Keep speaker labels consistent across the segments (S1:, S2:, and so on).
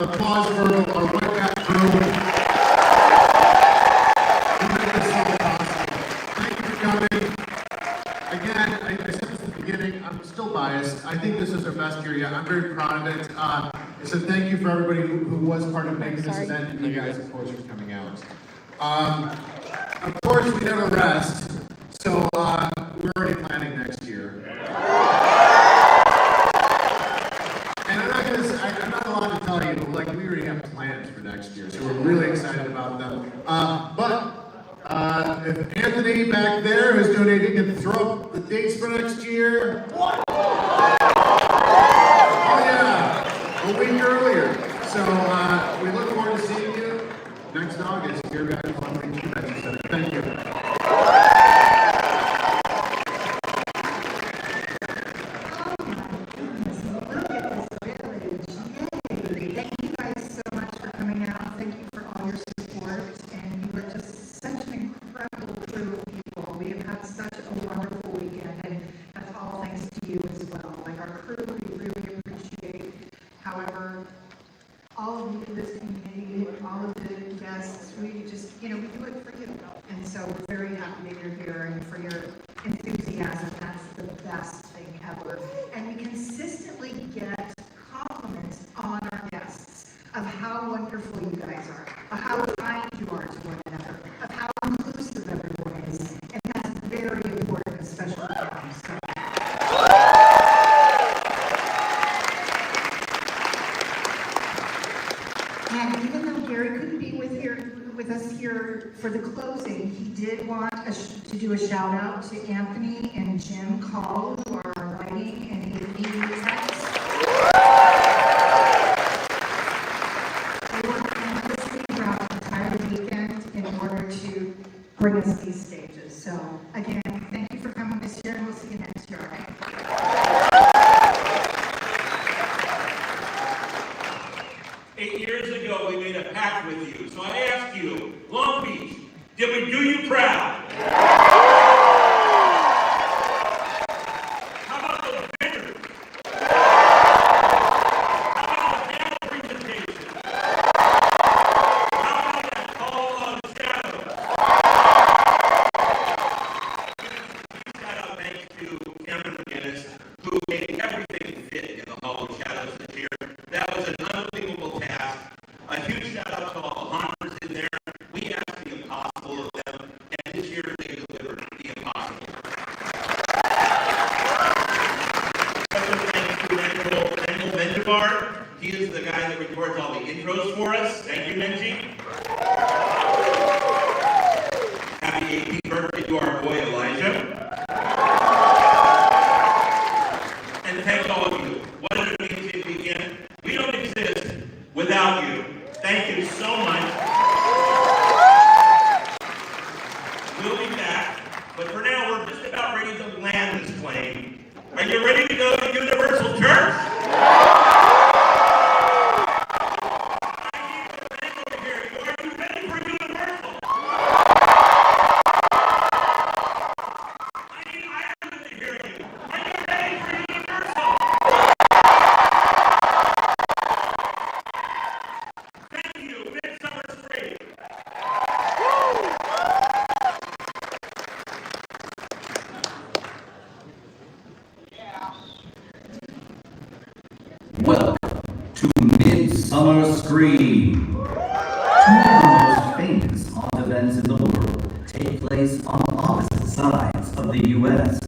S1: applause for our webcast crew. We make this so possible. Thank you for coming. Again, I said this at the beginning, I'm still biased. I think this is our best year yet. I'm very proud of it. So thank you for everybody who was part of making this event, and you guys, of course, for coming out. Of course, we never rest, so we're already planning next year. And I'm not allowed to tell you, but like, we already have plans for next year, so we're really excited about them. But if Anthony back there who's donating can throw up the dates for next year. What? Oh yeah, a week earlier. So we look forward to seeing you next August here back at Long Beach Convention Center. Thank you.
S2: To do a shout out to Anthony and Jim Call, who are writing and giving me text. They worked tirelessly throughout the entire weekend in order to bring us these stages. So again, thank you for coming this year, and we'll see you next year. Okay?
S3: 8 years ago, we made a pact with you. So I ask you, Long Beach, did we do you proud? How about those vendors? How about the panel presentation? How about that call on shadows? Shout out thanks to Cameron McGinnis, who made everything fit in the Hall of Shadows this year. That was an unbelievable task. A huge shout out to all the hunters in there. We asked the impossible of them, and this year they delivered the impossible. Special thanks to Randall Menjivar. He is the guy that records all the intros for us. Thank you, Menji. Happy 18th birthday to our boy Elijah. And thank all of you. What an amazing weekend. We don't exist without you. Thank you so much. We'll be back, but for now, we're just about ready to land this plane. Are you ready to go to Universal Church? I need a man over here. Are you ready for Universal? I need Ireland to hear you. Are you ready for Universal? Thank you, Midsummer Scream.
S4: Welcome to Midsummer Scream. Two of the most famous haunt events in the world take place on opposite sides of the U.S.,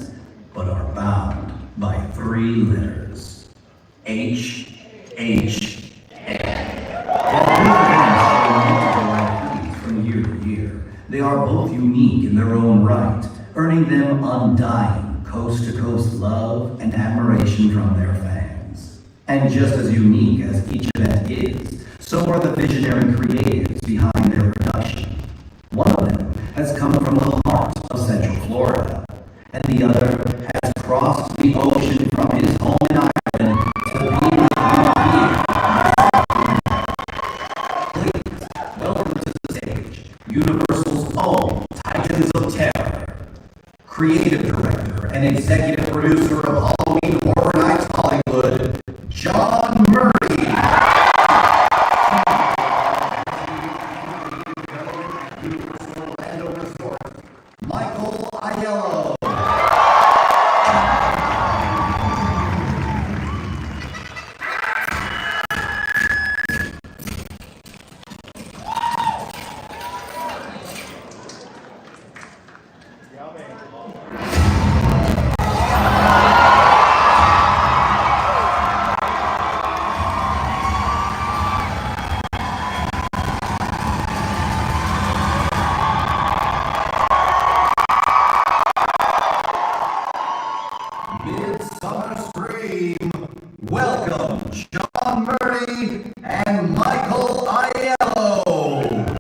S4: but are bound by 3 letters. H, H, N. From year to year, they are both unique in their own right, earning them undying coast-to-coast love and admiration from their fans. And just as unique as each event is, so are the visionary creatives behind their production. One of them has come from the heart of Central Florida, and the other has crossed the ocean from his home in Ireland to be here. Please, welcome to the stage, Universal's own Titans of Terror, creative director and executive producer of Halloween Horror Nights Hollywood, John Murray. Midsummer Scream, welcome John Murray and Michael Aiello.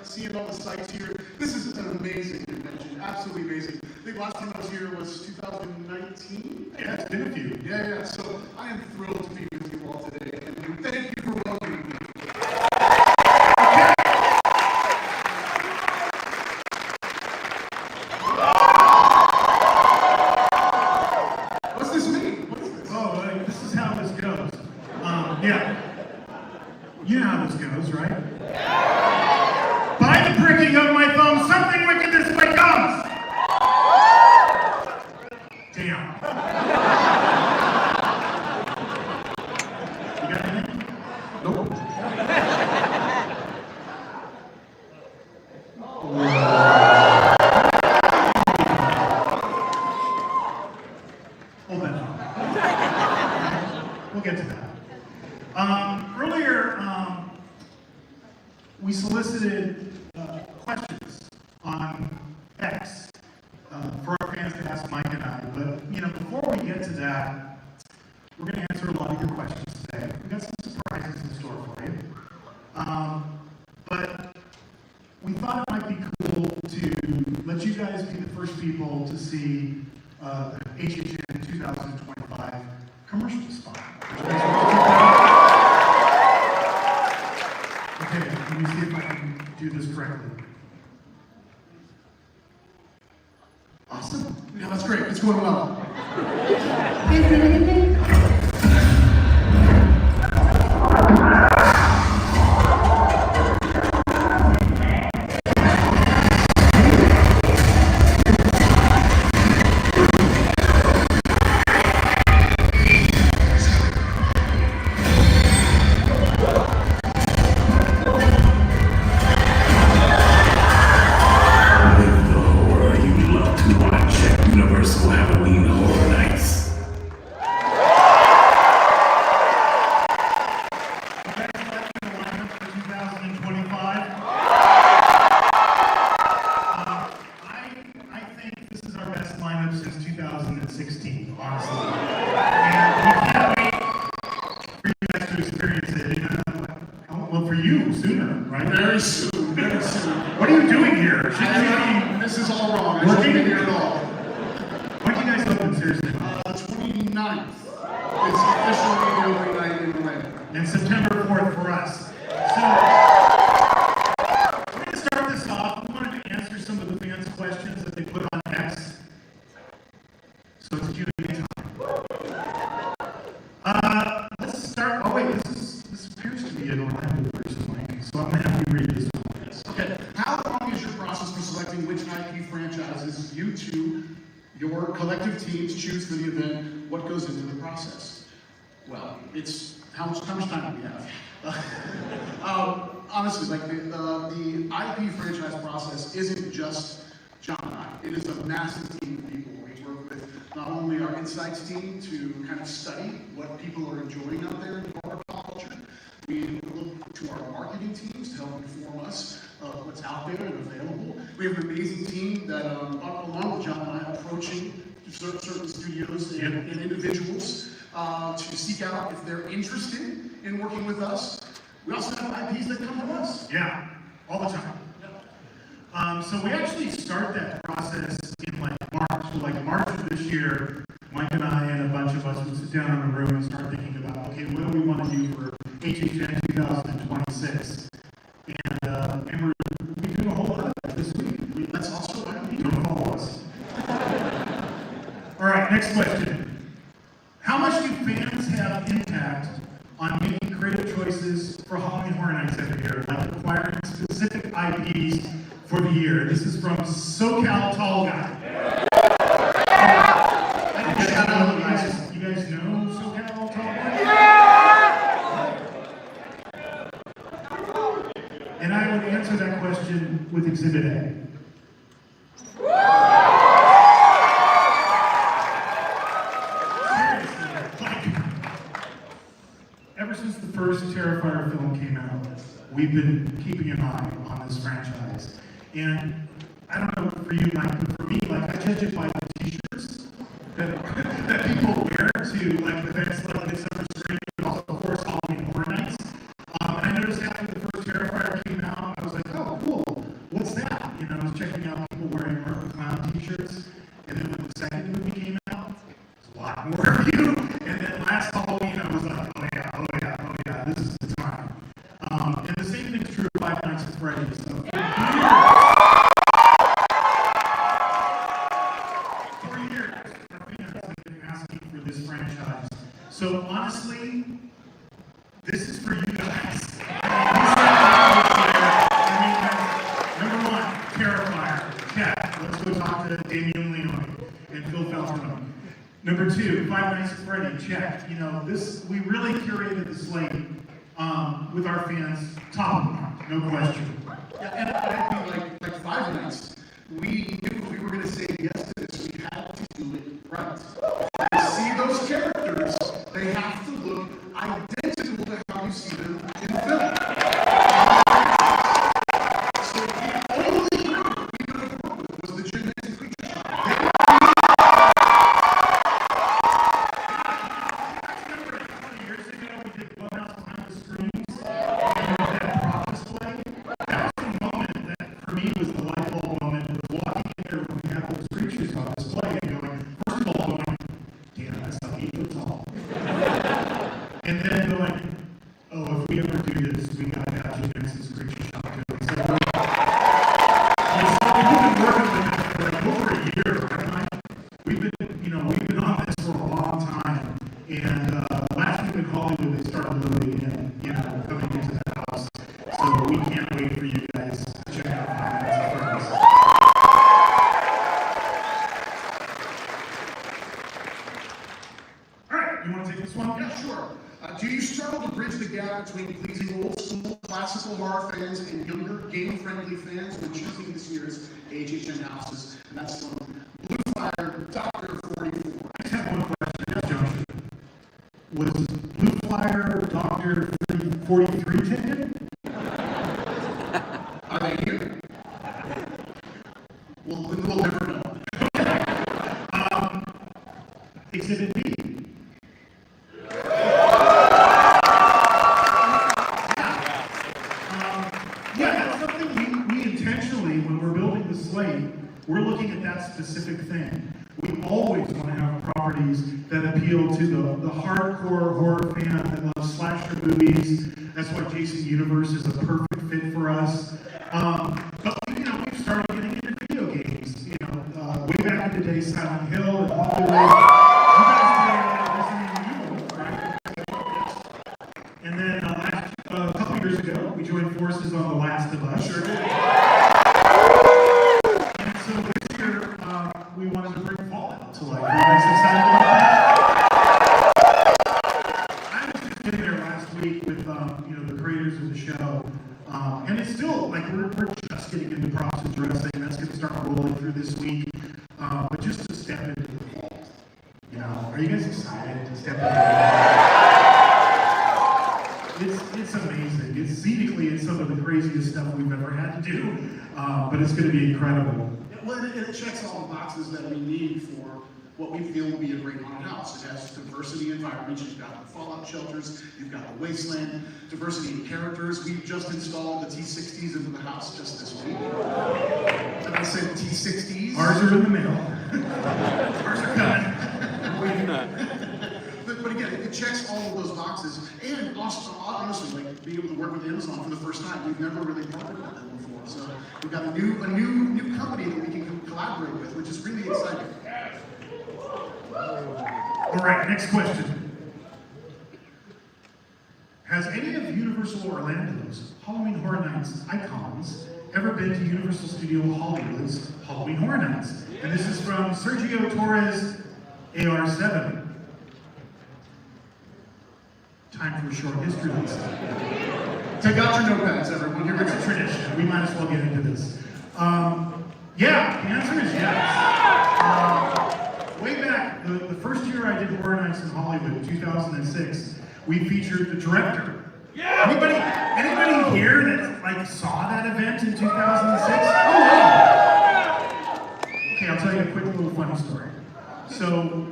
S1: Seeing all the sights here, this is an amazing convention, absolutely amazing. I think last time I was here was 2019. Yeah, it's been a few. Yeah. So I am thrilled to be with you all today, and thank you for welcoming me. What's this mean? What is this?
S5: Oh, this is how this goes. Yeah. You know how this goes, right? By the pricking of my thumb, something wicked this way comes! Damn. You got anything?
S1: Nope.
S5: Hold that thought. We'll get to that. Earlier, we solicited questions on X for our fans to ask Mike and I. But before we get to that, we're going to answer a lot of your questions today. We've got some surprises in store for you. But we thought it might be cool to let you guys be the first people to see the HHN 2025 commercial spot. Okay, let me see if I can do this correctly.
S1: Awesome. Yeah, that's great. It's going well.
S6: Halloween Horror Nights.
S1: Very soon, very soon.
S5: What are you doing here? Shouldn't you
S1: This is all wrong. I
S5: Working?
S1: shouldn't be here at all.
S5: when do you guys open, seriously?
S1: 29th is officially the opening night in Atlanta.
S5: And September 4th for us. So, we're going to start this off. We wanted to answer some of the fans' questions that they put on X. So it's Q&A time. Let's start collective teams choose for the event what goes into the process. Well, it's how much time do we have? Honestly, like the IP franchise process isn't just John and I. It is a massive team of people. We work with not only our insights team to kind of study what people are enjoying out there in horror pop culture. We look to our marketing teams to help inform us of what's out there and available. We have an amazing team that, along with John and I, approaching certain studios and individuals to seek out if they're interested in working with us. We also have IPs that come to us. Yeah, all the time. So we actually start that process in like March. So like March of this year, Mike and I and a bunch of us would sit down in a room and start thinking about, okay, what do we want to do for HHN 2026? And we're doing a whole lot of that this week. That's also why we don't follow us. All right, next question. How much do fans have impact on making creative choices for Halloween Horror Nights every year, like acquiring specific IPs for the year? This is from SoCal Tall Guy. You guys know SoCal Tall Guy? And I would answer that question with Exhibit A. Ever since the first Terrifier film came out, we've been keeping an eye on this franchise. And I don't know for you, Mike, but for me, like, I judge it by the t-shirts that people wear to like events like Midsummer Scream and also, of course, Halloween Horror Nights. And I noticed after the first Terrifier came out, I was like, oh, cool, what's that? You know, I was checking out people wearing Murphy Clown t-shirts. And then when the second movie came out, there's a lot more of you. And then last Halloween, I was like, oh yeah, this is the time. And the same thing's true of Five Nights at Freddy's. So for years, our fans have been asking for this franchise. So honestly, this is for you guys. Number one, Terrifier. Check. Let's go talk to Damian Leone and Phil Feltman. Number two, Five Nights at Freddy. Check. You know, we really curated the slate with our fans top of mind, no question.
S1: Yeah, and I think like Five Nights, we knew if we were going to say yes to this, we had to do it right. To see those characters, they have to look identical to how you see them in film. So the only group we could have worked with was the Genetic Creature Shop.
S5: Remember 20 years ago we did Clubhouse Behind the Screens and that prop display? That was the moment that for me was the light bulb moment of walking in there when we had those creatures on display and going, first of all going, damn, that's like 8 foot tall. And then going, oh, if we ever do this, we gotta have Genesis Creature Shop too. And so we've been working with it for like over a year, right? We've been on this for a long time. And last week in Hollywood, they started loading in, coming into the house. So we can't wait for you guys to check out Five Nights at Freddy's. All right, you want to take this one?
S1: Yeah, sure. Do you struggle to bridge the gap between pleasing old school classical horror fans and younger game-friendly fans when choosing this year's HHN houses? And that's from Blue Fire Dr. 44.
S5: I just have one question, Josh. Was Blue Flyer Dr. 43 taken?
S1: Are they here? Well, then we'll never know.
S5: Exhibit B. Yeah, that's something we intentionally, when we're building the slate, we're looking at that specific thing. We always want to have properties that appeal to the hardcore horror fan that loves slasher movies. That's why Jason Universe is a perfect fit for us. But we've started getting into video games. Way back in the day, Silent Hill and Hollywood. You guys played Resident Evil, right? And then a couple years ago, we joined forces on The Last of Us. Sure did. And so this year, we wanted to bring Fallout to to do, but it's going to be incredible.
S7: Well, and it checks all the boxes that we need for what we feel will be a great haunted house. It has diversity environments. You've got the fallout shelters, you've got the wasteland, diversity in characters. We've just installed the T60s into the house just this week. And I said T60s.
S5: Ours are in the mail. Ours are coming.
S7: But again, it checks all of those boxes. And also, honestly, like being able to work with Amazon for the first time. We've never really partnered with them before. So we've got a new company that we can collaborate with, which is really exciting.
S5: All right, next question. Has any of Universal Orlando's Halloween Horror Nights icons ever been to Universal Studio Hollywood's Halloween Horror Nights? And this is from Sergio Torres, AR7. Time for a short history lesson.
S7: Take out your notepads, everyone. Here we
S5: It's
S7: go.
S5: a tradition. We might as well get into this. Yeah, the answer is yes. Way back, the first year I did Horror Nights in Hollywood, in 2006, we featured the director. Yeah. Anybody here that like saw that event in 2006? Oh wow. Okay, I'll tell you a quick little funny story. So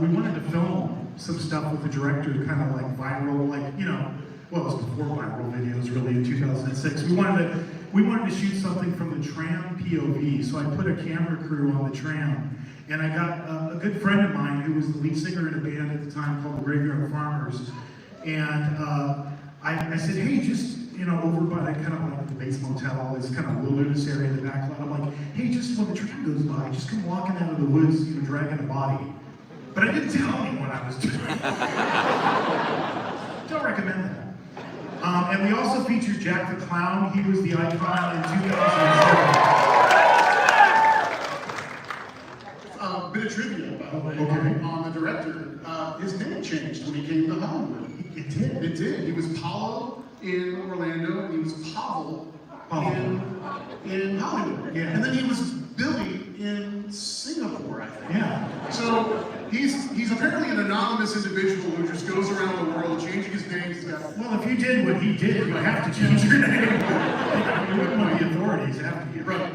S5: we wanted to film some stuff with the director, kind of like viral, like, you know, well, it was before viral videos really in 2006. We wanted to shoot something from the tram POV, so I put a camera crew on the tram. And I got a good friend of mine who was the lead singer in a band at the time called the Graveyard Farmers. And I said, hey, just, you know, over by kind of like the Bates Motel, this kind of wilderness area in the back lot. I'm like, hey, just when the tram goes by, just come walking out of the woods, you know, dragging a body. But I didn't tell him what I was doing. Don't recommend that. And we also featured Jack the Clown. He was the icon in 2007.
S7: Bit of trivia, by the way,
S5: Okay.
S7: on the director. His name changed when he came to Hollywood.
S5: It did.
S7: It did. He was Paulo in Orlando, and he was Pavel in Hollywood.
S5: Yeah.
S7: And then he was Billy in Singapore, I think.
S5: Yeah.
S7: So he's apparently an anonymous individual who just goes around the world changing his name. He's got,
S5: Well, if you did what he did, you have to change your name. You wouldn't want the authorities after you.
S7: right.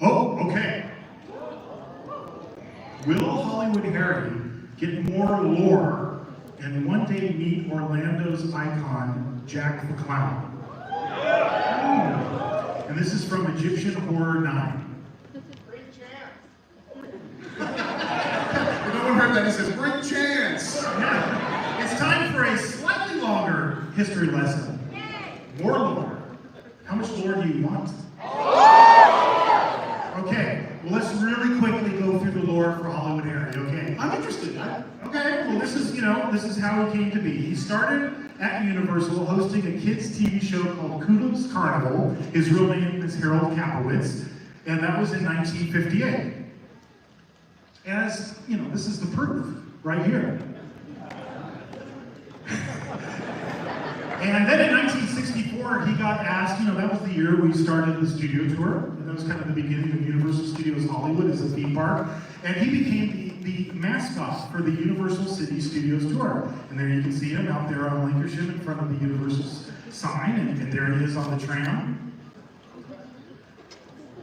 S5: Oh, okay. Will Hollywood Harry get more lore and one day meet Orlando's icon, Jack the Clown? And this is from Egyptian Horror 9.
S7: If no one heard that, he says, "Bring chance."
S5: Yeah. It's time for a slightly longer history lesson. More lore. How much lore do you want? Okay, well, let's really quickly go through the lore for Hollywood Harry, okay?
S7: I'm interested.
S5: Okay, well, this is how he came to be. He started at Universal hosting a kids' TV show called Kudos Carnival. His real name is Harold Kapowitz, and that was in 1958. As, you know, this is the proof right here. And then in 1964, he got asked, you know, that was the year we started the studio tour. And that was kind of the beginning of Universal Studios Hollywood as a theme park. And he became the mascot for the Universal City Studios tour. And there you can see him out there on Lancashire in front of the Universal sign. And there he is on the tram.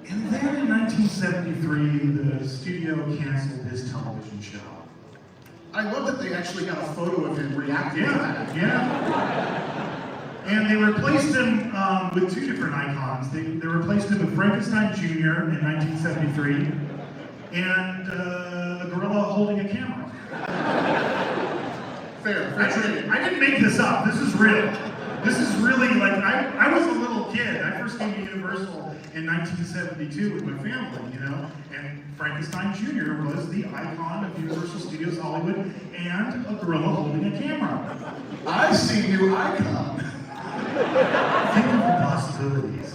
S5: And then in 1973, the studio canceled his television show.
S7: I love that they actually got a photo of him reacting to that.
S5: Yeah. And they replaced him with two different icons. They replaced him with Frankenstein Jr. in 1973 and a gorilla holding a camera.
S7: Fair trade.
S5: I didn't make this up. This is real. This is really like, I was a little kid. I first came to Universal in 1972 with my family, you know, and Frankenstein Jr. was the icon of Universal Studios Hollywood and a gorilla holding a camera.
S7: I see new icon.
S5: Think of the possibilities.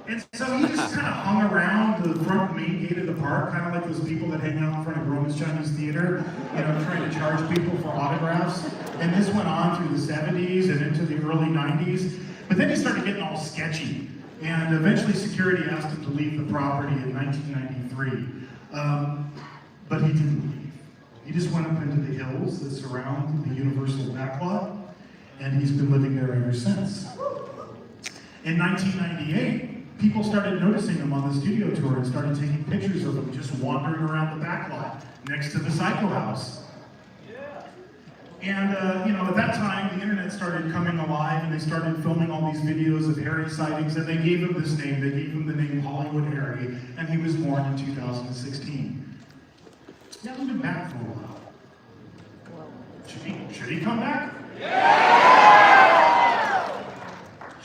S5: And so he just kind of hung around the front main gate of the park, kind of like those people that hang out in front of Roman's Chinese Theater, you know, trying to charge people for autographs. And this went on through the 70s and into the early 90s. But then he started getting all sketchy. And eventually security asked him to leave the property in 1993. But he didn't leave. He just went up into the hills that surround the Universal backlot. and he's been living there ever since. In 1998, people started noticing him on the studio tour and started taking pictures of him just wandering around the back lot next to the Psycho House. And, at that time, the internet started coming alive, and they started filming all these videos of Harry sightings, and they gave him this name. They gave him the name Hollywood Harry, and he was born in 2016. He hasn't been back for a while. Should he come back? Yeah!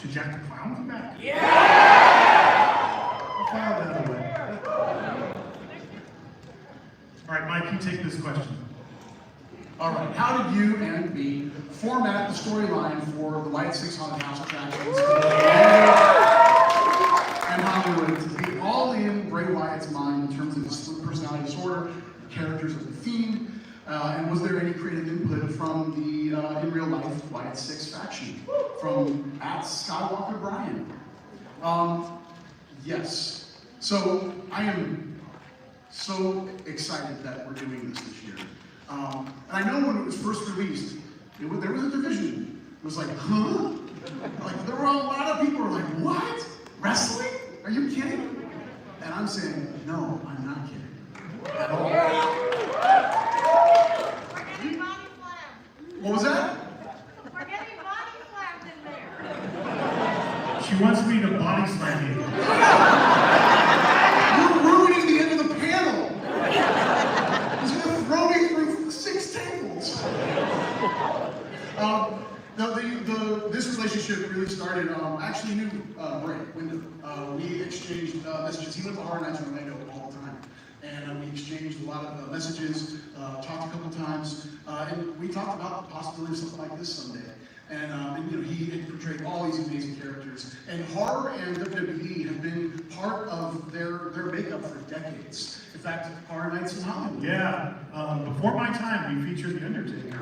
S5: Should Jack the Clown come back? Yeah! I'll file that away. All right, Mike, you take this question.
S7: All right, how did you and me format the storyline for the White 6 Haunted House attractions and Hollywood to be all in Bray Wyatt's mind in terms of his split personality disorder, characters of the theme, and was there any creative input from the in real life Wyatt 6 faction, from @Skywalker Brian? Yes. So I am so excited that we're doing this year. And I know when it was first released, there was a division. It was like, huh? Like, there were a lot of people who were like, what? Wrestling? Are you kidding? And I'm saying, no, I'm not kidding. At all.
S8: We're getting body slammed.
S7: What was that?
S8: We're getting body slammed in there.
S5: She wants me to body slam you.
S7: You're ruining the end of the panel. He's gonna throw me through 6 tables. This relationship really started, actually knew Bray, Wyndham. We exchanged messages. He went to Horror Nights in Orlando all the time. And we exchanged a lot of messages, talked a couple times, and we talked about the possibility of something like this someday. And he had portrayed all these amazing characters. And horror and WWE have been part of their makeup for decades. In fact, Horror Nights in Hollywood.
S5: Yeah, before my time, we featured The Undertaker.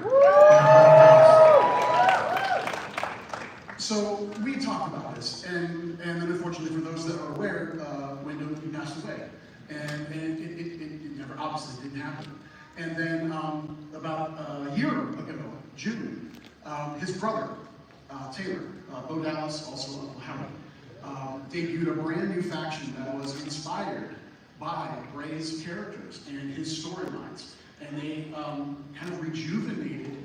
S7: So we talked about this, and then unfortunately for those that are aware, Wyndham passed away. And it never, obviously didn't happen. And then about a year ago, June, his brother, Taylor, Bo Dallas, also Uncle Howard, debuted a brand new faction that was inspired by Bray's characters and his storylines. And they kind of rejuvenated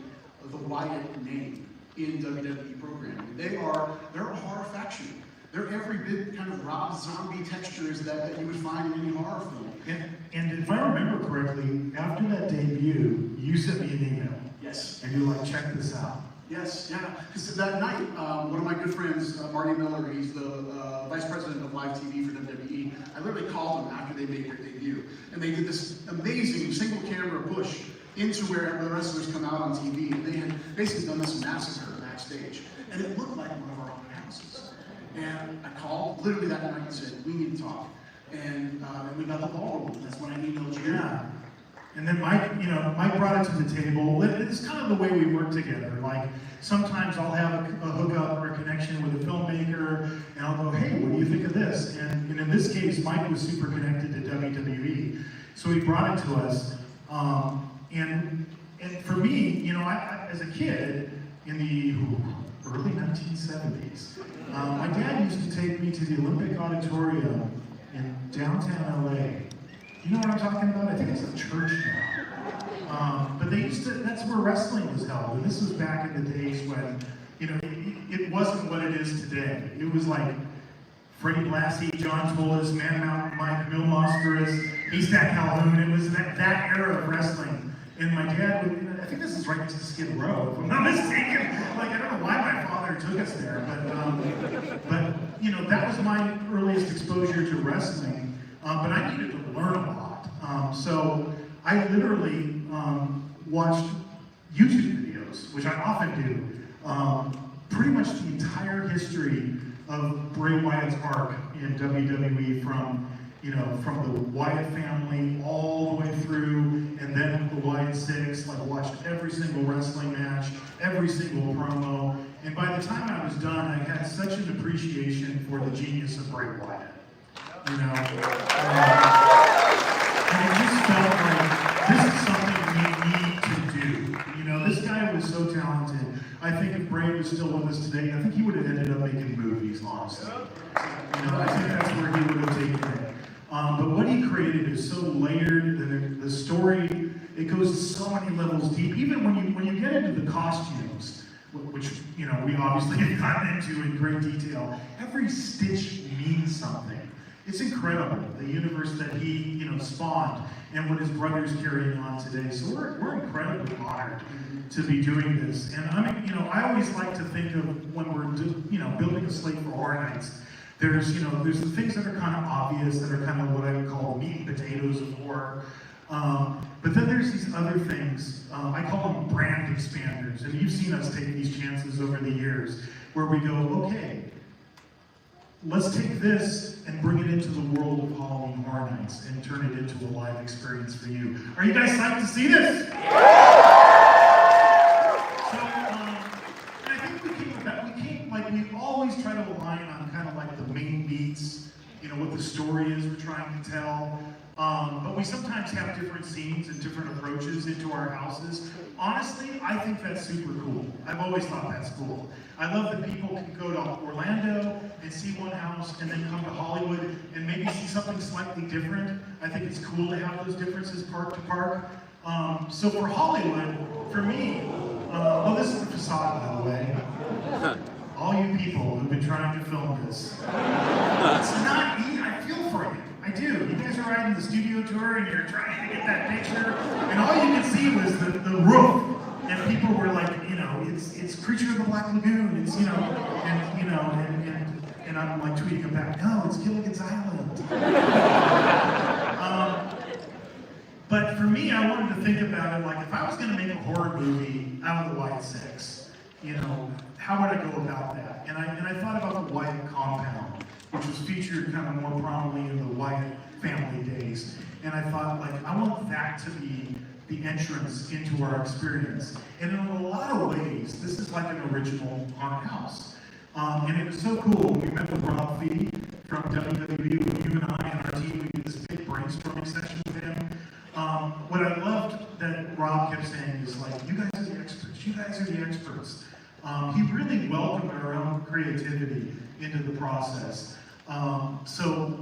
S7: the Wyatt name in WWE programming. They're a horror faction. They're every bit kind of Rob Zombie textures that you would find in any horror film.
S5: And if I remember correctly, after that debut, you sent me an email.
S7: Yes.
S5: And you were like, check this out.
S7: Yes, yeah. Because that night, one of my good friends, Marty Miller, he's the vice president of live TV for WWE. I literally called him after they made their debut. And they did this amazing single camera push into where the wrestlers come out on TV. And they had basically done this massacre backstage. And it looked like one of our own houses. And I called literally that night and said, we need to talk. And we got the ball rolling. That's when I emailed you.
S5: Yeah. And then Mike brought it to the table. It's kind of the way we work together. Like, sometimes I'll have a hookup or a connection with a filmmaker, and I'll go, hey, what do you think of this? And in this case, Mike was super connected to WWE. So he brought it to us. And for me, I, as a kid, in the early 1970s, my dad used to take me to the Olympic Auditorium in downtown LA. You know what I'm talking about? I think it's a church now. But that's where wrestling was held. And this was back in the days when, it wasn't what it is today. It was like Freddie Blassie, John Tolis, Man Mountain Mike, Bill Moskeris, Haystack Calhoun. It was that era of wrestling. And my dad would, I think this is right next to Skid Row, if I'm not mistaken. Like, I don't know why my father took us there, but that was my earliest exposure to wrestling. But I needed to learn a lot. So I literally watched YouTube videos, which I often do, pretty much the entire history of Bray Wyatt's arc in WWE from the Wyatt family all the way through, and then the Wyatt 6, like watched every single wrestling match, every single promo, and by the time I was done, I had such an appreciation for the genius of Bray Wyatt. And it just felt like this is something we need to do. This guy was so talented. I think if Bray was was still with us today, I think he would have ended up making movies, honestly. I think that's where he would have taken it. But what he created is so layered, the story, it goes so many levels deep. Even when you get into the costumes, which we obviously have gotten into in great detail, every stitch means something. It's incredible, the universe that he spawned and what his brother's carrying on today. So we're incredibly honored to be doing this. And I always like to think of when we're building a slate for Horror Nights. There's the things that are kind of obvious, that are kind of what I would call meat and potatoes of horror. But then there's these other things, I call them brand expanders. And you've seen us take these chances over the years where we go, okay, let's take this and bring it into the world of Halloween Horror Nights and turn it into a live experience for you. Are you guys psyched to see this? So, I think we always try to align on kind of like the main beats, what the story is we're trying to tell. But we sometimes have different scenes and different approaches into our houses. Honestly, I think that's super cool. I've always thought that's cool. I love that people can go to Orlando and see one house and then come to Hollywood and maybe see something slightly different. I think it's cool to have those differences park to park. So for Hollywood, for me, this is the facade, by the way. All you people who've been trying to film this. It's not easy. I feel for you. I do. You guys are riding the studio tour and you're trying to get that picture, and all you could see was the roof. And people were like, it's Creature of the Black Lagoon. It's and I'm like tweeting them back, no, it's Gilligan's Island. But for me, I wanted to think about it like if I was going to make a horror movie out of the White Six, how would I go about that? And I thought about the Wyatt compound, which was featured kind of more prominently in the Wyatt family days. And I thought, I want that to be the entrance into our experience. And in a lot of ways, this is like an original haunted house. And it was so cool. We met with Rob Fee from WWE, with you and I and our team. We did this big brainstorming session with him. What I loved that Rob kept saying is you guys are the experts. You guys are the experts. He really welcomed our own creativity into the process. So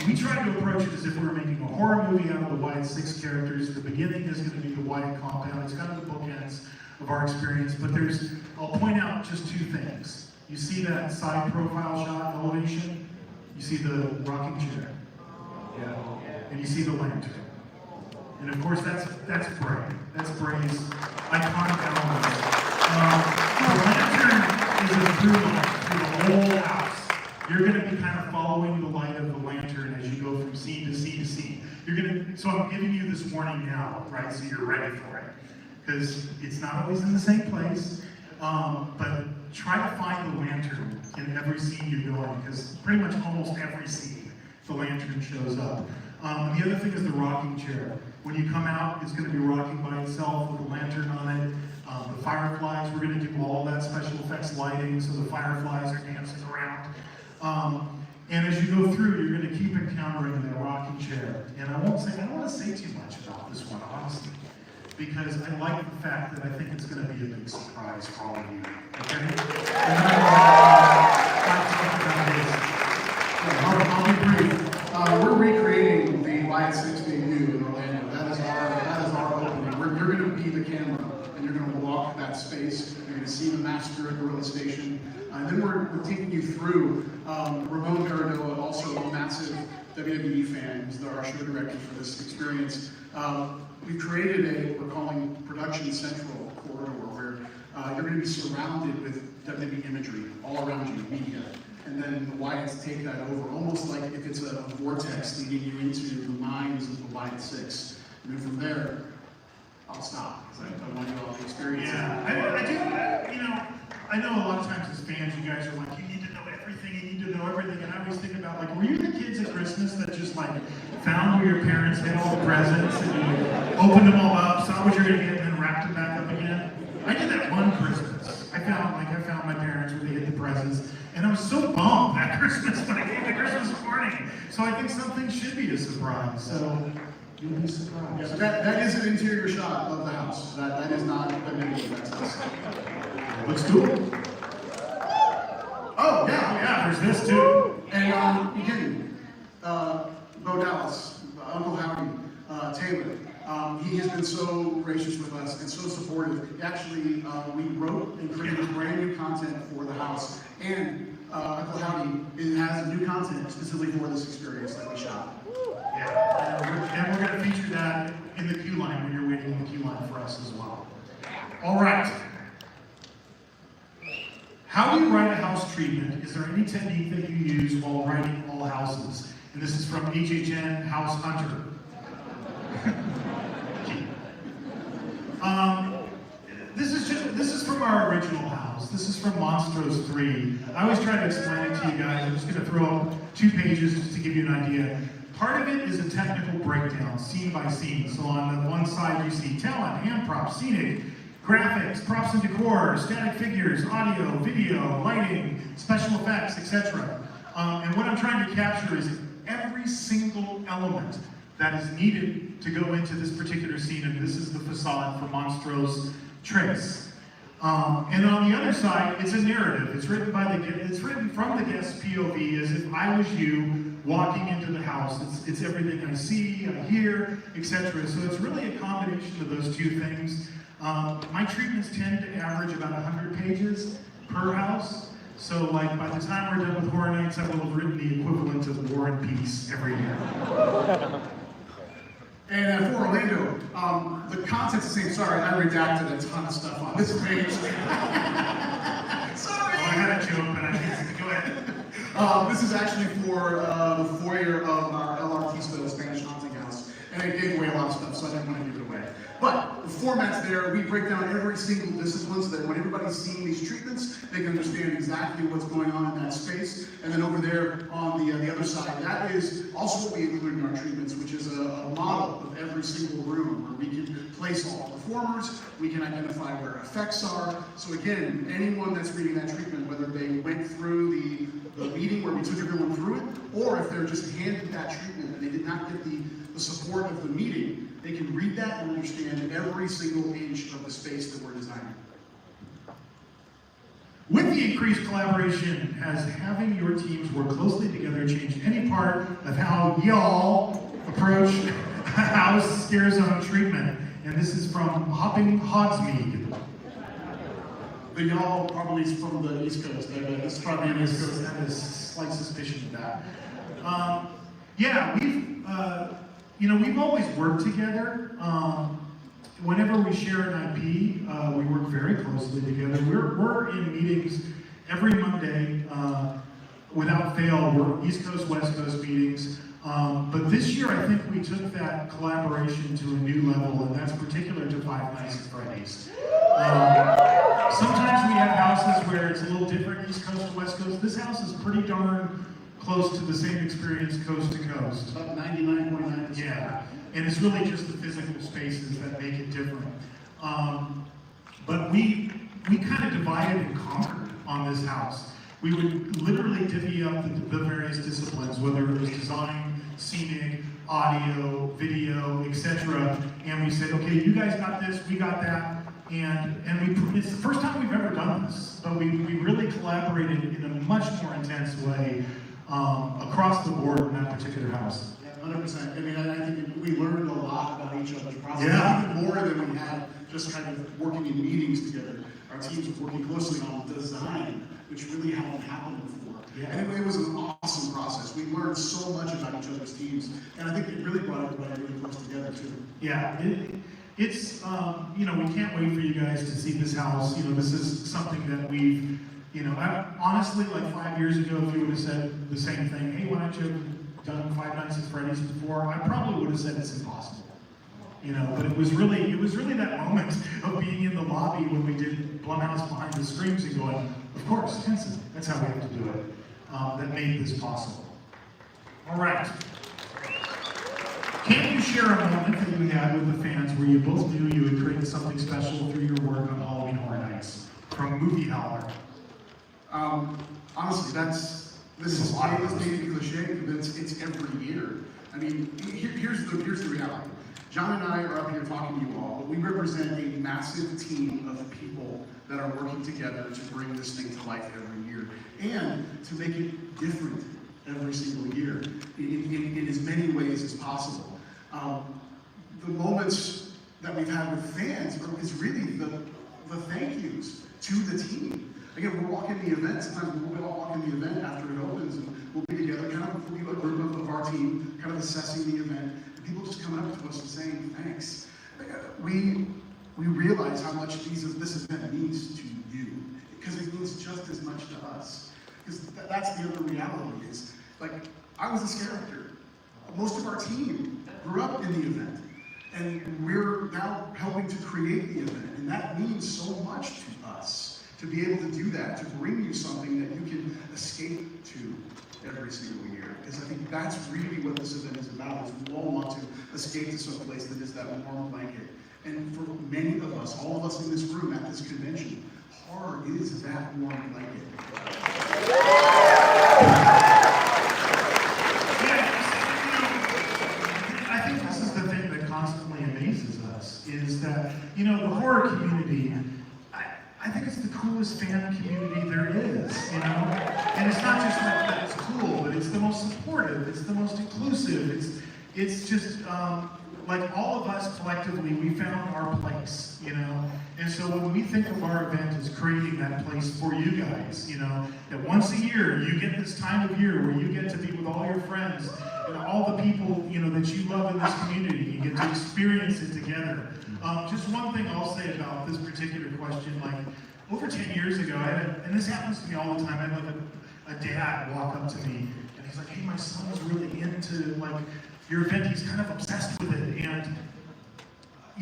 S5: we tried to approach it as if we were making a horror movie out of the Wyatt Six characters. The beginning is going to be the Wyatt compound. It's kind of the bookends of our experience, but I'll point out just two things. You see that side profile shot elevation? You see the rocking chair? Yeah. And you see the lantern. And of course, that's Bray. That's Bray's iconic element. The lantern is a through line through the whole house. You're going to be kind of following the light of the lantern as you go from scene to scene to scene. So I'm giving you this warning now, right? So you're ready for it, because it's not always in the same place. But try to find the lantern in every scene you go in, because pretty much almost every scene the lantern shows up. And the other thing is the rocking chair. When you come out, it's going to be rocking by itself with a lantern on it. The fireflies, we're going to do all that special effects lighting, so the fireflies are dancing around. And as you go through, you're going to keep encountering that rocking chair. And I don't want to say too much about this one, honestly, because I like the fact that I think it's going to be a big surprise for all of you. Okay? And
S7: I'll be brief. We're recreating the Wyatt Six debut in Orlando. That is our opening. You're going to be the camera, and you're going to walk that space. You're going to see the master at the gorilla station. And then we're taking you through Ramon Garrido, also a massive WWE fan, who's our show director for this experience. We've created we're calling Production Central corridor, where you're going to be surrounded with WWE imagery all around you, media. And then the Wyatts take that over, almost like if it's a vortex leading you into the minds of the Wyatt Six. And then from there, I'll stop, because I want you all to experience it.
S5: I know a lot of times as fans, you guys are like, you need to know everything, and I always think about, were you the kids at Christmas that just, found where your parents had all the presents, and you opened them all up, saw what you're going to get, and then wrapped them back up again? I did that one Christmas. I found my parents where they hid the presents, and I was so bummed that Christmas when I came to Christmas morning. So I think something should be a surprise, so you'll be surprised.
S7: Yeah, but that is an interior shot of the house. That is not the negative, that's us.
S5: Let's do it. there's this too.
S7: And again, Bo Dallas, Uncle Howdy, Taylor, he has been so gracious with us and so supportive. Actually, we wrote and created brand new content for the house, and Uncle Howdy has new content specifically for this experience that we shot.
S5: Yeah, and we're going to feature that in the queue line when you're waiting in the queue line for us as well. All right. How do you write a house treatment? Is there any technique that you use while writing all houses? And this is from HHN House Hunter. This is from our original house. This is from Monstros 3. I always try to explain it to you guys. I'm just going to throw up 2 pages just to give you an idea. Part of it is a technical breakdown, scene by scene. So on the one side you see talent, hand props, scenic, graphics, props and decor, static figures, audio, video, lighting, special effects, etc. And what I'm trying to capture is every single element that is needed to go into this particular scene, and this is the facade for Monstros Trace. And on the other side, it's a narrative. It's written from the guest's POV as if I was you walking into the house. It's everything I see, I hear, etc. So it's really a combination of those 2 things. My treatments tend to average about 100 pages per house. So like by the time we're done with Horror Nights, I will have written the equivalent of War and Peace every year.
S7: And for Orlando, the content's the same. Sorry, I redacted a ton of stuff on this page. Sorry!
S5: I had a joke, but I didn't. Go ahead.
S7: This is actually for the foyer of our El Artista Spanish haunting house. And it gave away a lot of stuff, so I didn't want to give it away. But the format's there. We break down every single discipline so that when everybody's seeing these treatments, they can understand exactly what's going on in that space. And then over there on the other side, that is also what we include in our treatments, which is a model of every single room where we can place all performers, we can identify where effects are. So again, anyone that's reading that treatment, whether they went through the meeting where we took everyone through it, or if they're just handed that treatment and they did not get the support of the meeting, they can read that and understand every single inch of the space that we're designing.
S5: With the increased collaboration, has having your teams work closely together changed any part of how y'all approach house scare zone treatment? And this is from Hopping Hogsmeade.
S7: The y'all probably is from the East Coast. This is probably an East Coast.
S5: That is slight suspicion of that. Yeah, we've always worked together. Whenever we share an IP, we work very closely together. We're in meetings every Monday without fail. We're East Coast, West Coast meetings. But this year, I think we took that collaboration to a new level, and that's particular to Five Nights at Freddy's. Sometimes we have houses where it's a little different, East Coast to West Coast. This house is pretty darn close to the same experience coast to coast.
S7: About 99.9%.
S5: Yeah, and it's really just the physical spaces that make it different. But we kind of divided and conquered on this house. We would literally divvy up the various disciplines, whether it was design, scenic, audio, video, etc. And we said, okay, you guys got this, we got that. And it's the first time we've ever done this, but we really collaborated in a much more intense way across the board in that particular house.
S7: Yeah, 100%. I mean, I think we learned a lot about each other's process,
S5: Yeah.
S7: even more than we had just kind of working in meetings together. Our teams were working closely on design, which really hadn't happened before.
S5: Yeah.
S7: And it was an awesome process. We learned so much about each other's teams, and I think it really brought everybody really close together too.
S5: Yeah, it's we can't wait for you guys to see this house. This is something that we've, honestly, like 5 years ago, if you would have said the same thing, hey, why don't you have done Five Nights at Freddy's before? I probably would have said it's impossible. But it was really that moment of being in the lobby when we did Blumhouse Behind the Screams and going, of course, Henson, that's how we have to do it. That made this possible. All right. Can you share a moment that you had with the fans where you both knew you had created something special through your work on Halloween Horror Nights? From Movie Howler.
S7: Honestly, this is maybe cliche, but it's every year. I mean, here's the reality. John and I are up here talking to you all, but we represent a massive team of people that are working together to bring this thing to life every year and to make it different every single year in as many ways as possible. The moments that we've had with fans is really the thank yous to the team. Again, we're walking the event, sometimes we'll all walk in the event after it opens, and we'll be together, kind of, we'll be a group of our team, kind of assessing the event, and people just coming up to us and saying thanks. We realize how much this event means to you, because it means just as much to us. Because that's the other reality is, like, I was this character. Most of our team grew up in the event, and we're now helping to create the event, and that means so much to us. To be able to do that, to bring you something that you can escape to every single year. Because I think that's really what this event is about, is we all want to escape to some place that is that warm blanket. And for many of us, all of us in this room at this convention, horror is that warm blanket.
S5: I think this is the thing that constantly amazes us, is that, the horror community, I think it's the coolest fan community there is, And it's not just that it's cool, but it's the most supportive, it's the most inclusive, it's just, like all of us collectively, we found our place, And so when we think of our event as creating that place for you guys, that once a year, you get this time of year where you get to be with all your friends and all the people, that you love in this community, you get to experience it together. Just one thing I'll say about this particular question, like over 10 years ago, and this happens to me all the time, I had like a dad walk up to me and he's like, hey, my son's really into like your event, he's kind of obsessed with it, and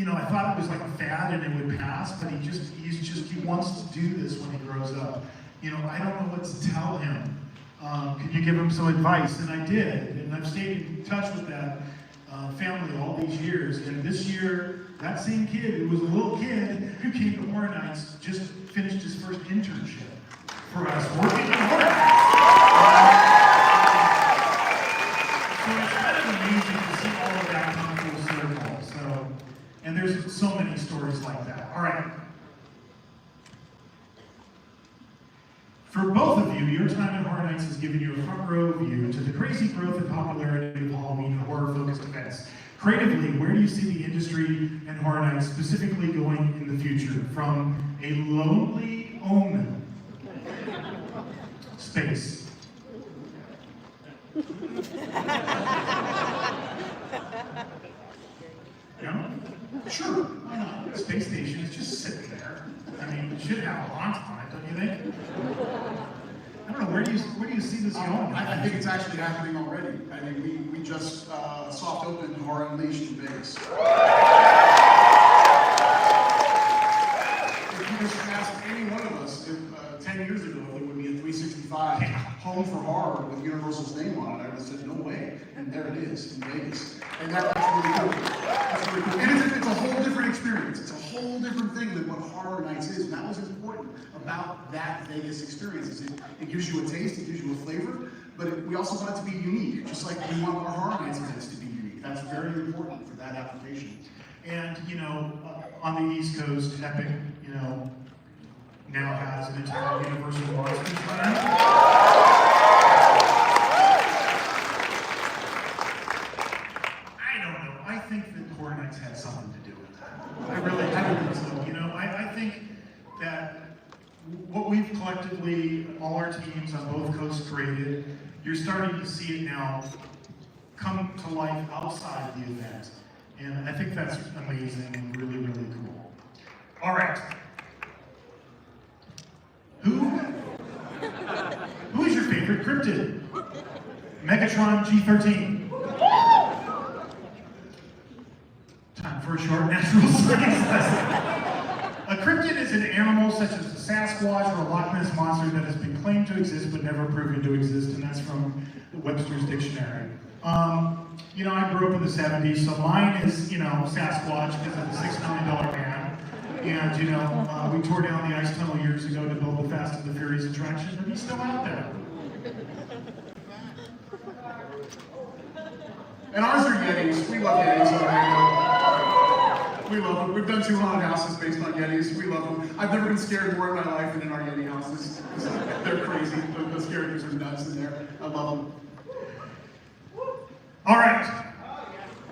S5: I thought it was like a fad and it would pass, but he wants to do this when he grows up. I don't know what to tell him. Can you give him some advice? And I did, and I've stayed in touch with that family all these years, and this year, that same kid, who was a little kid, who came to Horror Nights, just finished his first internship for us, working at Horror Nights. So it's kind of amazing to see all of that come full circle. So, and there's so many stories like that. All right. For both of you, your time at Horror Nights has given you a front row view to the crazy growth and popularity of Halloween and horror-focused events. Creatively, where do you see the industry and Horror Nights specifically going in the future? From a lonely omen space. Yeah? Sure, why not? Space station is just sitting there. I mean, it should have a haunt on it, don't you think? I don't know, where do you see this going?
S7: I think it's actually happening already. I mean, we just soft opened Horror Unleashed in Vegas. If you just asked any one of us if 10 years ago if there would be a 365 home for horror with Universal's name on it, I would have said no way. And there it is in Vegas. And that's really cool. That's really cool. And it's a whole different experience. It's a whole different thing than what Horror Nights is. And that was important about that Vegas experience. It gives you a taste, it gives you a flavor, but we also want it to be unique, just like we want our Horror Nights events to be unique. That's very important for that application.
S5: And, on the East Coast, Epic, now has an entire Universal Monsters brand. I don't know. I think that Horror Nights had something to do with that. I really think so. I think that what we've collectively, all our teams on both coasts created, you're starting to see it now come to life outside the event. And I think that's amazing and really, really cool. All right. Who is your favorite cryptid? Megatron G13. Time for a short natural science lesson. A cryptid is an animal such as a Sasquatch or a Loch Ness monster that has been claimed to exist but never proven to exist, and that's from the Webster's Dictionary. I grew up in the 70s, so mine is, Sasquatch because of the $6 million man. And, we tore down the ice tunnel years ago to build the Fast and the Furious attraction, but he's still out there.
S7: And ours are Yetis. We love Yetis over here. We love them. We've done 2 haunted houses based on Yetis. We love them. I've never been scared more in my life than in our Yeti houses. They're crazy. Those characters are nuts in there. I love them.
S5: All right.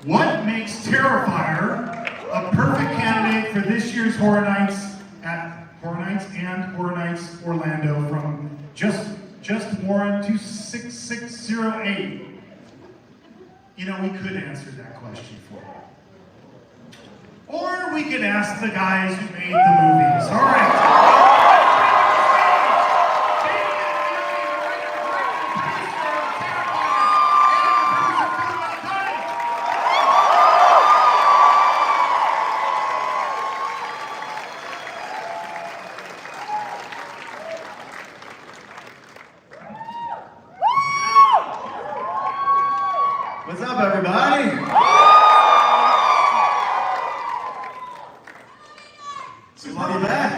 S5: What makes Terrifier a perfect candidate for this year's Horror Nights at Horror Nights and Horror Nights Orlando from Just Warren 26608? You know, we could answer that question for you. Or we could ask the guys who made the movies. All right.
S9: What's up, everybody? It's good to be back.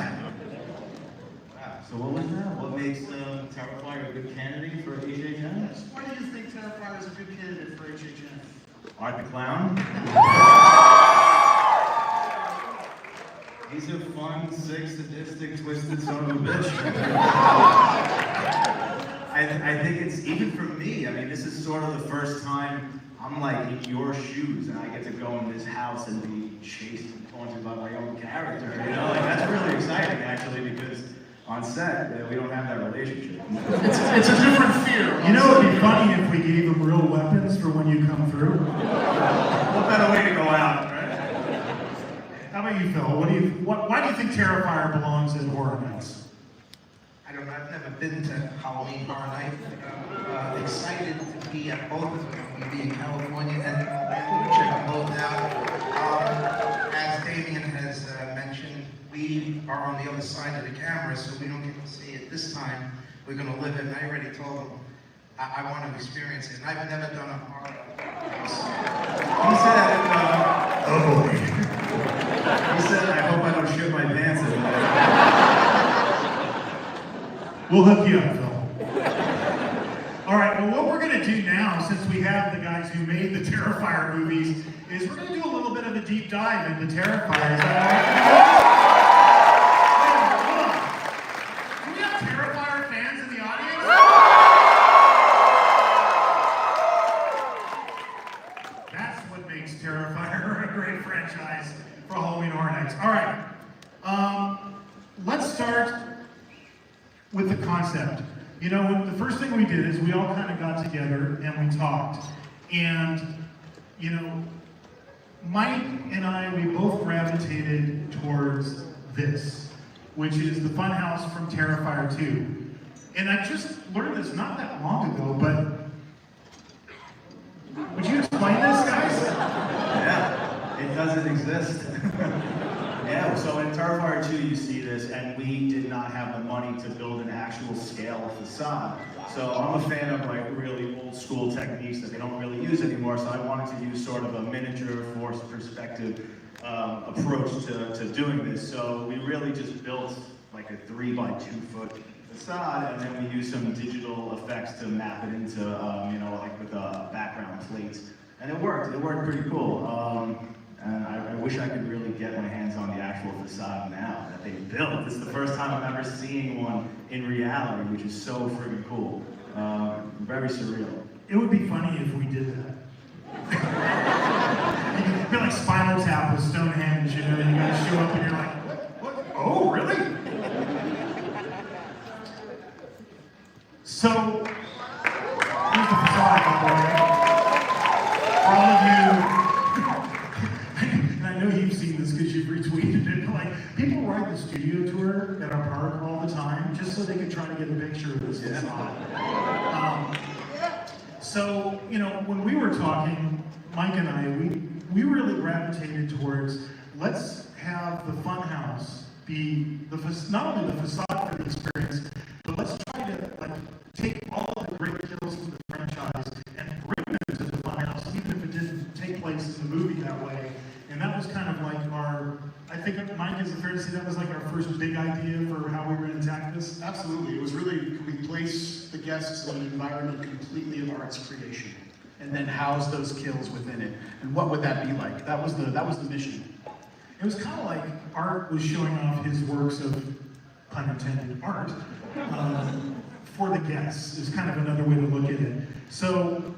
S9: Wow, so what was that? What makes Terrifier a good candidate for HHN?
S7: Why do you think Terrifier is a good candidate for HHN?
S9: Art the Clown? He's a fun, sick, sadistic, twisted son of a bitch. I think it's, even for me, I mean, this is sort of the first time I'm like in your shoes and I get to go in this house and be chased and taunted by my own character, you know? Like, that's really exciting, actually, because on set, we don't have that relationship.
S7: It's a different fear.
S5: You know, it'd be funny if we gave them real weapons for when you come through.
S9: What better way to go out, right?
S5: How about you, Phil? Why do you think Terrifier belongs in Horror Nights?
S10: I don't know, I've never been to Halloween Horror Night. I'm excited to be at both of them. I'm going to be in California and Orlando to check them both out. As Damien has mentioned, we are on the other side of the camera, so we don't get to see it this time. We're going to live it, and I already told them I want to experience it. And I've never done a horror house.
S9: He said, oh boy. He said, I hope I don't shit my pants in there.
S5: We'll hook you up, Phil. All right, well, what we're going to do now, since we have the guys who made the Terrifier movies, is we're going to do a little bit of a deep dive into Terrifier. Is that all right? Do we have Terrifier fans in the audience? That's what makes Terrifier a great franchise for Halloween Horror Nights. All right, let's start with the concept. You know, the first thing we did is we all kind of got together and we talked. And, you know, Mike and I, we both gravitated towards this, which is the Funhouse from Terrifier 2. And I just learned this not that long ago, but would you explain this, guys?
S9: Yeah, it doesn't exist. Yeah, so in Terrifier 2 you see this, and we did not have the money to build an actual scale facade. So I'm a fan of like really old school techniques that they don't really use anymore, so I wanted to use sort of a miniature force perspective approach to doing this. So we really just built like a 3 by 2 foot facade, and then we used some digital effects to map it into, you know, like with background plates. And it worked pretty cool. And I wish I could really get my hands on the actual facade now that they built. This is the first time I'm ever seeing one in reality, which is so freaking cool. Very surreal.
S5: It would be funny if we did that. It'd be like Spinal Tap with Stonehenge, you know, you guys show up and you're like, what? Oh, really? So, here's the facade, by the way. For all of you, and I know you've seen this because you've retweeted it, but like, people ride the studio tour at our park all the time just so they can try to get a picture of this facade. So, you know, when we were talking, Mike and I, we really gravitated towards, let's have the Funhouse be not only the facade for the experience, but let's try to like take all of the great kills from the franchise and bring them to the Funhouse, even if it didn't take place in the movie that way. And that was kind of like our, I think, Mike, is it fair to say that was like our first big idea for how we were going to attack this?
S7: Absolutely. It was really, we place the guests in an environment completely of art's creation, and then house those kills within it. And what would that be like? That was the mission.
S5: It was kind of like Art was showing off his works of, pun intended, art, for the guests, is kind of another way to look at it. So,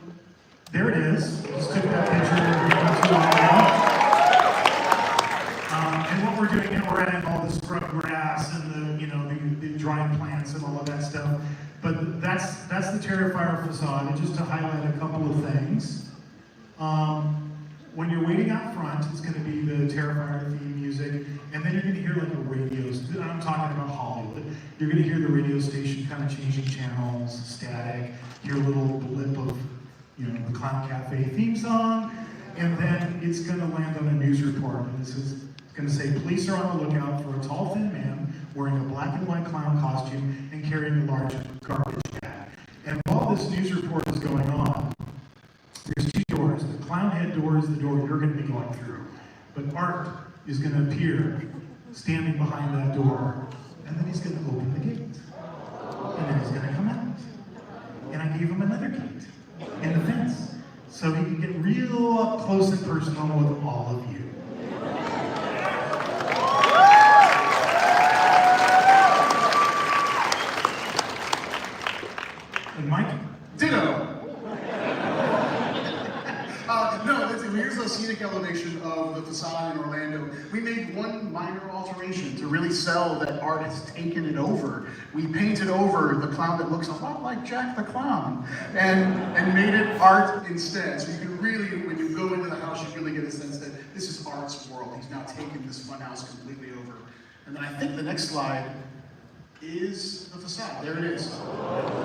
S5: there it is. Just took that picture not too long ago. And what we're doing now, we're adding all the scrub grass and the drying plants and all of that stuff. But that's the Terrifier facade, and just to highlight a couple of things. When you're waiting out front, it's going to be the Terrifier theme music, and then you're going to hear like a radio. I'm talking about Hollywood. You're going to hear the radio station kind of changing channels, static. Hear a little blip of, the Clown Cafe theme song, and then it's going to land on a news report, and it's going to say, police are on the lookout for a tall, thin man wearing a black and white clown costume and carrying a large garbage bag. And while this news report is going on, there's two doors. The clown head door is the door you're going to be going through. But Art is going to appear standing behind that door, and then he's going to open the gate. And then he's going to come out. And I gave him another gate in the fence, so he can get real up close and personal with all of you. And Mike?
S7: Ditto. No, here's a scenic elevation of the facade in Orlando. We made one minor alteration to really sell that Art has taken it over. We painted over the clown that looks a lot like Jack the Clown and made it Art instead. So you can really, when you go into the house, you really get a sense that this is Art's world. He's now taken this fun house completely over. And then I think the next slide is the facade. There it is.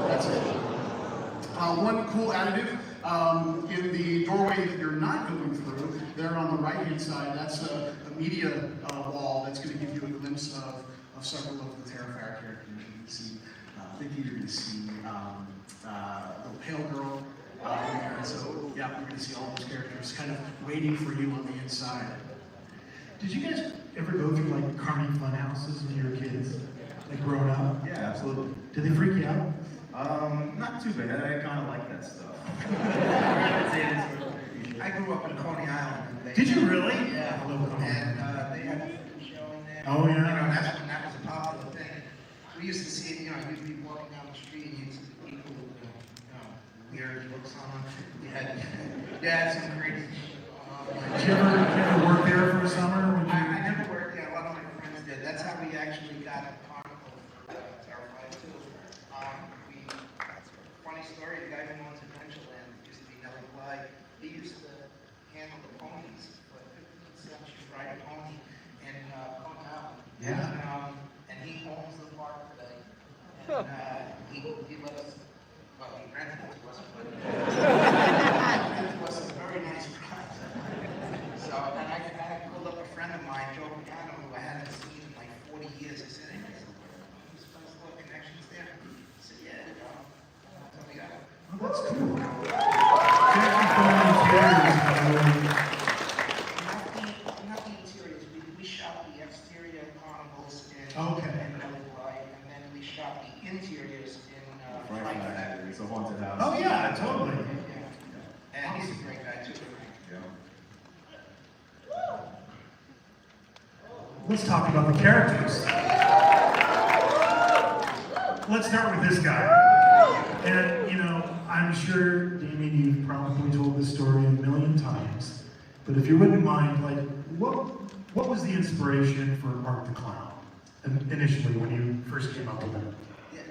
S7: That's it. One cool additive in the doorway that you're not going through, there on the right-hand side, that's a media wall that's going to give you a glimpse of several of the Terrifier characters. You can see, I think you're going to see the Pale Girl in there. And so, yeah, you're going to see all those characters kind of waiting for you on the inside.
S5: Did you guys ever go through like Carney fun houses when you were kids? Like growing up?
S9: Yeah, absolutely.
S5: Did they freak you out?
S9: Not too bad. I kind of like that stuff.
S10: I grew up in Coney Island. And
S5: Did you really?
S10: Yeah.
S5: I love Coney
S10: And
S5: Island.
S10: they had a food show in there.
S5: Oh, yeah.
S10: That's when that was a popular thing. We used to see it, you'd be walking down the street and you'd see people with, weird looks on them. You had some crazy shit going on.
S5: Did you ever work there for a summer?
S10: I never worked there. A lot of my friends did. That's how we actually got a carnival for Terrifier too. Funny story, the guy who owns Adventureland used to be Nelly Bly. He used to handle the ponies for 50 cents. You ride a pony in Coney Island.
S5: Yeah.
S10: And he owns the park today. And he let us, well, he rented it to us, but it was a very nice price. So, and I called up a friend of mine, Joe Pagano, who I hadn't seen in like 40 years. I said, hey, there's a lot of connections there. He said, yeah,
S5: Oh, that's cool. Thank you for the interiors, by the way.
S10: Not the interiors. We shot the exterior carnivals in
S5: Okay.
S10: Nelly Bly, and then we shot the interiors in
S9: Frank
S10: Fright
S9: and I
S10: Factory.
S9: did. It's a haunted house.
S5: Oh, yeah, totally.
S10: Yeah. And he's a great guy too.
S9: Yeah.
S5: Let's talk about the characters. Let's start with this guy. And, I'm sure, Damien, you've probably told this story a million times. But if you wouldn't mind, like, what was the inspiration for Art the Clown initially when you first came up with it?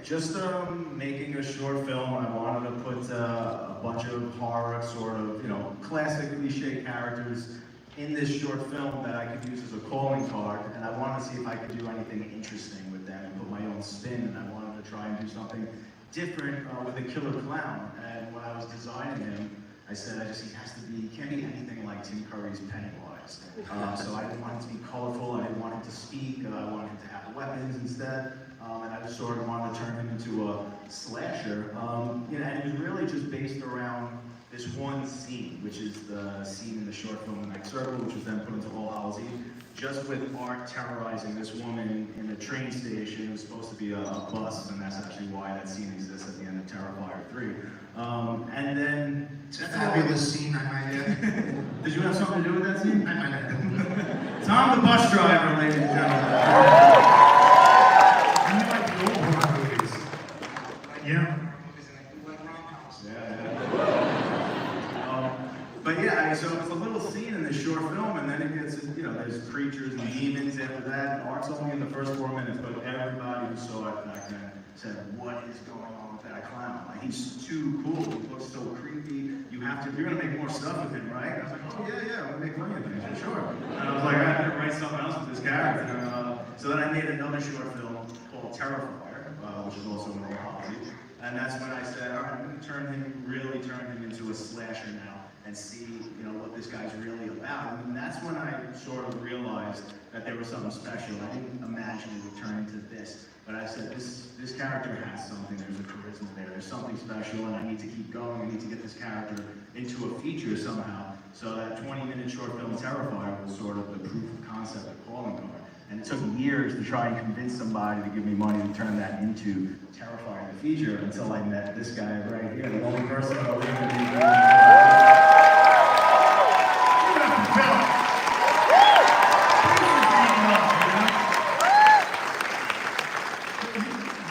S9: Just making a short film, and I wanted to put a bunch of horror, sort of, classic cliche characters in this short film that I could use as a calling card, and I wanted to see if I could do anything interesting with them and put my own spin, and I wanted to try and do something different with a killer clown. And when I was designing him, I said, he can't be anything like Tim Curry's Pennywise. So I didn't want it to be colorful, I didn't want him to speak, I wanted him to have weapons instead, and I just sort of wanted to turn him into a slasher. And it was really just based around this one scene, which is the scene in the short film The Night Circle, which was then put into All Hallows Eve. just with Art terrorizing this woman in the train station. It was supposed to be a bus, and that's actually why that scene exists at the end of Terrifier 3. And then...
S10: It's a fabulous scene, I might add.
S9: Did you have something to do with that scene?
S10: I might add.
S9: Tom the bus driver, ladies and gentlemen.
S5: You like the old horror movies? Yeah.
S9: But yeah, so it's a little scene in this short film, and then it gets, you know, there's creatures and demons after that. And Art's only in the first 4 minutes, but everybody who saw it back then said, "What is going on with that clown? Like, he's too cool. He looks so creepy. You're gonna make more stuff with him, right?" And I was like, "Oh yeah, we'll make plenty of things for sure." And I was like, "I have to write something else with this character." So then I made another short film called Terrifier, which is also in the hobby. And that's when I said, all right, I'm gonna really turn him into a slasher now, and see, you know, what this guy's really about. And that's when I sort of realized that there was something special. I didn't imagine it would turn into this, but I said, this character has something. There's a charisma there. There's something special, and I need to keep going. I need to get this character into a feature somehow. So that 20-minute short film, Terrifier, was sort of the proof of concept of calling card. And it took years to try and convince somebody to give me money to turn that into Terrifier, the feature, until I met this guy right here, the only person I believe in me.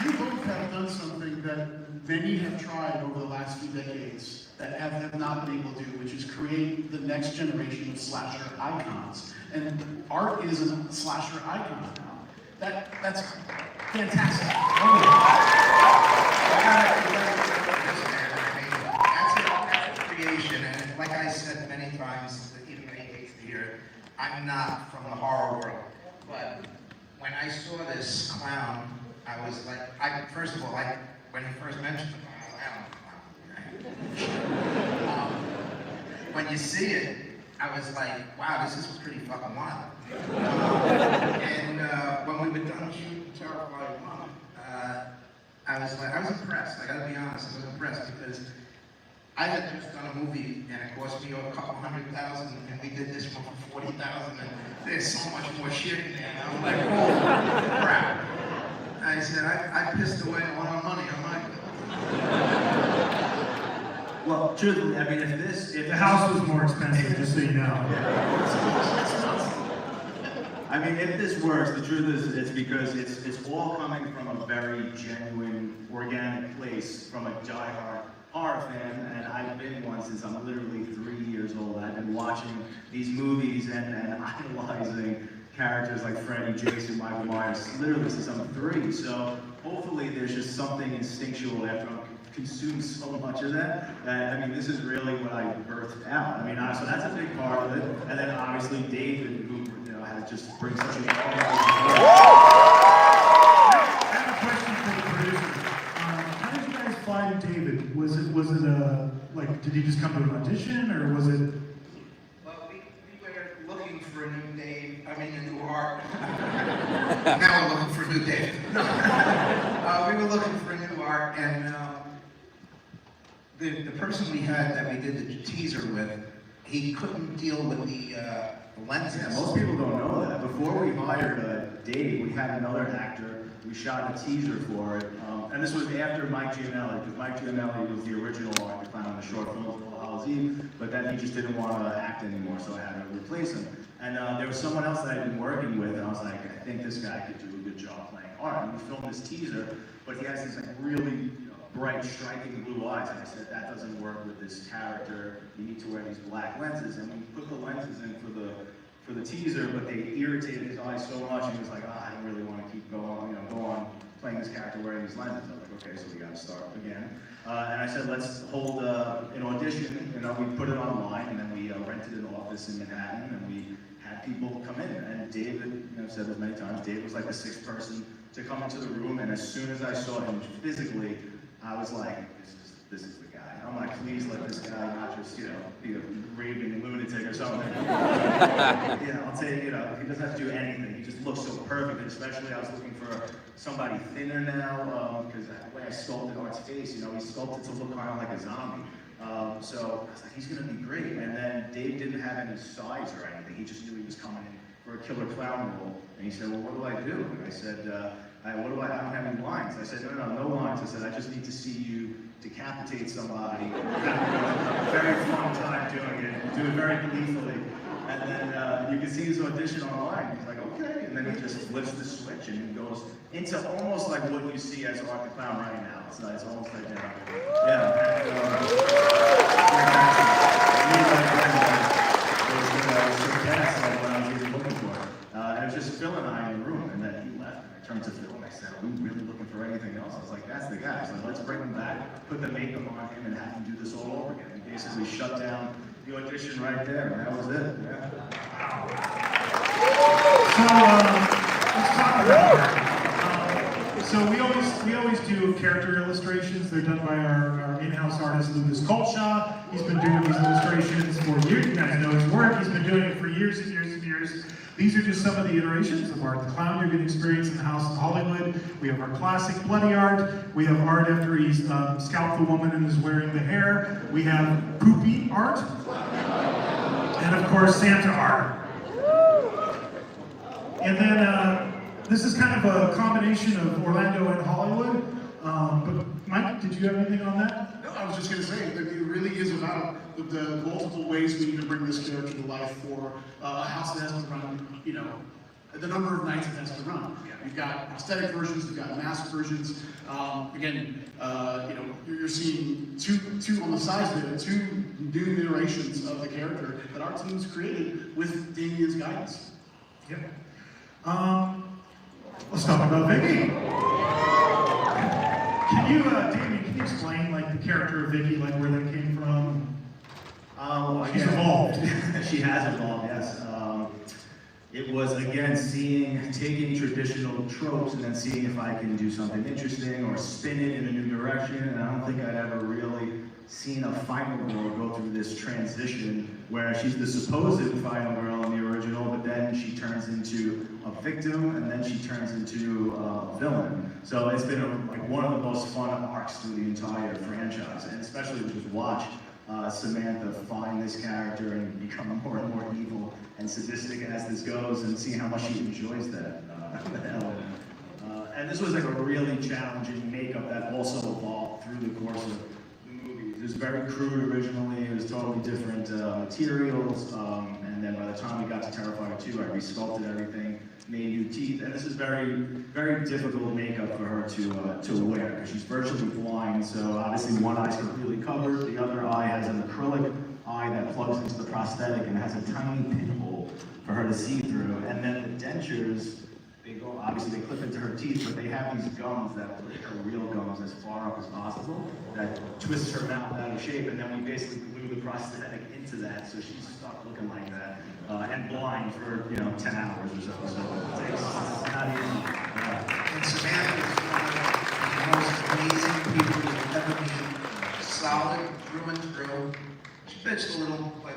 S7: You both have done something that many have tried over the last few decades that have not been able to do, which is create the next generation of slasher icons. And Art is a slasher icon now. That's fantastic.
S10: That's a creation, and like I said many times, even many days here, I'm not from the horror world, but when I saw this clown, I was like, first of all, when he first mentioned the clown, when you see it, I was like, wow, this is pretty fucking wild. And when we were done shooting Terrifier 1, I was impressed. I gotta be honest, I was impressed because I had just done a movie and it cost me a couple $100,000, and we did this one for $40,000, and there's so much more shit in there. And I was like, holy crap. I said, I pissed away a lot of money on my bill.
S9: Well, truthfully, I mean, if
S5: The house was more expensive, just so you know.
S9: I mean, if this works, the truth is, it's because it's all coming from a very genuine, organic place, from a diehard horror fan, and I've been one since I'm literally 3 years old. I've been watching these movies and idolizing characters like Freddy, Jason, Michael Myers, literally since I'm 3. So hopefully there's just something instinctual after I've consumed so much of that. I mean, this is really what I birthed out. I mean, so that's a big part of it. And then obviously David, who, you know, has just brings such a
S5: I have a question for the producer. How did you guys find David? Was it like, did he just come to an audition, or was it?
S10: Well, we were looking for a new Dave, a new Art. Now we're looking for a new Dave. We were looking for a new Art, and the person we had that we did the teaser with, he couldn't deal with the lenses.
S9: Yeah, most people don't know that. Before we hired Dave, we had another actor. We shot a teaser for it, and this was after Mike Gianelli, because Mike Gianelli was the original Art the Clown on the short film called Hallow's Eve, but then he just didn't want to act anymore, so I had to replace him. And there was someone else that I'd been working with, and I was like, I think this guy could do a good job playing Art. And we filmed this teaser, but he has these like really bright, striking blue eyes, and I said, that doesn't work with this character. You need to wear these black lenses, and we put the lenses in for the teaser, but they irritated his eyes so much, and he was like, I don't really want to keep go on playing this character wearing these lenses. I was like, okay, so we got to start again. And I said, let's hold an audition. We put it online, and then we rented an office in Manhattan, and we had people come in. And David, said this many times, David was like the 6th person to come into the room, and as soon as I saw him physically, I was like, this is the guy. I'm like, please let this guy not just, be a raving lunatic or something. I'll tell you, he doesn't have to do anything. He just looks so perfect, and especially I was looking for somebody thinner now, because the way I sculpted Art's face, he's sculpted to look kind of like a zombie. So I was like, he's gonna be great. And then Dave didn't have any size or anything. He just knew he was coming for a killer clown role. And he said, well, what do I do? And I said, I don't have any lines. I said, no lines. I said, I just need to see you decapitate somebody. Have a very fun time doing it. Do it very gleefully. And then you can see his audition online. He's like, okay. And then he just flips the switch and he goes into almost like what you see as Art the Clown right now. It's almost like that. Yeah. Like what I was even looking for. And it was just Phil and I in the room, and then he left. And I turned to Phil and I said, are we really looking for anything else? I was like, that's the guy. So let's bring him back, put the makeup on him, and have him do this all over again. We basically shut down the audition right there, and that was it. Yeah.
S5: So let's talk about it. So we always do character illustrations. They're done by our in-house artist Lucas Colshaw. He's been doing these illustrations for years. You guys know his work. He's been doing it for years and years and years. These are just some of the iterations of Art the Clown you're going to experience in the House of Hollywood. We have our classic bloody art. We have art after he's scalped the woman and is wearing the hair. We have poopy art. And of course, Santa art. And then this is kind of a combination of Orlando and Hollywood. But Mike, did you have anything on that?
S7: No, I was just going to say that it really is about the multiple ways we need to bring this character to life for a house that has to run, the number of nights it has to run. You've got prosthetic versions, you've got mask versions. Again, you're seeing two on the sides there, two new iterations of the character that our team's created with Damien's guidance.
S5: Yep. Let's talk about Vicky. Damien, can you explain like the character of Vicky, like where that came from? She's evolved.
S9: She has evolved, yes. It was, again, taking traditional tropes and then seeing if I can do something interesting or spin it in a new direction. And I don't think I'd ever really seen a final girl go through this transition where she's the supposed final girl in the original, but then she turns into a victim and then she turns into a villain. So it's been one of the most fun arcs through the entire franchise, and especially to just watch Samantha find this character and become more and more evil and sadistic as this goes, and see how much she enjoys that element. And this was like a really challenging makeup that also evolved through the course of the movie. It was very crude originally, it was totally different materials, and then by the time we got to Terrifier 2, I resculpted everything, made new teeth, and this is very, very difficult makeup for her to wear, because she's virtually blind, so obviously one eye's completely covered, the other eye has an acrylic eye that plugs into the prosthetic and has a tiny pinhole for her to see through, and then the dentures, obviously they clip into her teeth, but they have these gums that push her real gums as far up as possible, that twists her mouth out of shape, and then we basically glue the prosthetic into that, so she's stuck looking like that, and blind for 10 hours or so. So it's not easy.
S10: And Samantha is one of the most amazing people you'll ever meet. Solid, through and through. She bitched a little, but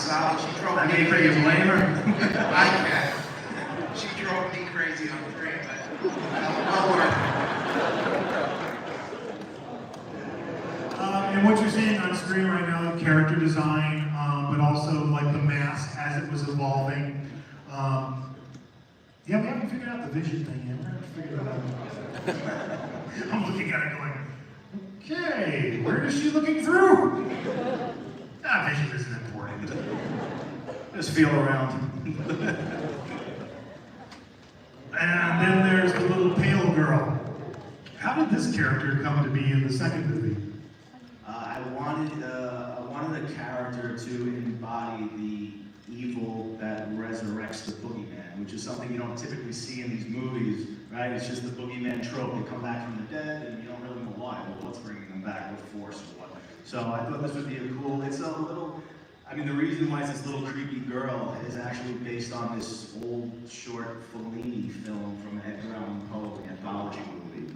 S10: solid. She drove me
S9: For
S10: crazy.
S9: you blame her?
S10: I can. She drove me crazy on the train, but well worth
S5: And what you're seeing on screen right now, character design, but also like the mask as it was evolving. Yeah, we haven't figured out the vision thing yet. We haven't figured it out. I'm looking at it going, okay, where is she looking through? Vision isn't important. Just feel around. And then there's the little pale girl. How did this character come to be in the second movie?
S9: I wanted the character to embody the evil that resurrects the boogeyman, which is something you don't typically see in these movies, right? It's just the boogeyman trope. They come back from the dead, and you don't really know why. Well, what's bringing them back? What force or what? So I thought this would be a cool. It's a little. I mean, the reason why it's this little creepy girl is actually based on this old short Fellini film from Edgar Allan Poe, the anthology movie.